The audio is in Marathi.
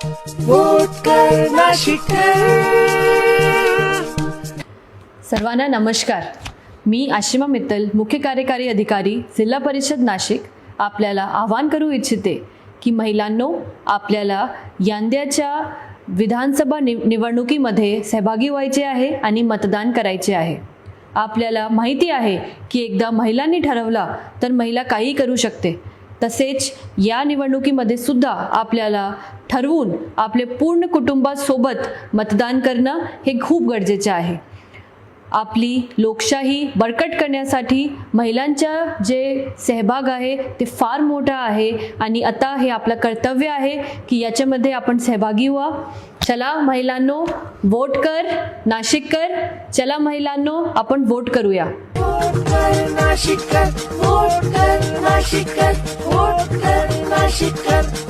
वोट कर नाशिककर. सर्वांना नमस्कार. मी आशिमा मित्तल, मुख्य कार्यकारी अधिकारी, जिल्हा परिषद नाशिक, आपल्याला आवाहन करू इच्छिते की महिलांनो, आपल्याला यंदाच्या विधानसभा निवडणुकीमध्ये सहभागी व्हायचे आहे आणि मतदान करायचे आहे. आपल्याला माहिती आहे की एकदा महिलांनी ठरवला तर महिला काही करू शकते. तसेच या निवडणुकीमध्ये सुद्धा आपल्याला ठरवून आपले पूर्ण कुटुंबासोबत मतदान करणं हे खूप गरजेचे आहे. आपली लोकशाही बळकट करण्यासाठी महिलांचा जे सहभाग आहे ते फार मोठा आहे आणि आता हे आपलं कर्तव्य आहे की याच्यामध्ये आपण सहभागी व्हा. चला महिलांनो, वोट कर नाशिककर. चला महिलांनो, आपण वोट करूया. वोट कर नाशिककर, वोट कर नाशिककर, वोट कर नाशिककर.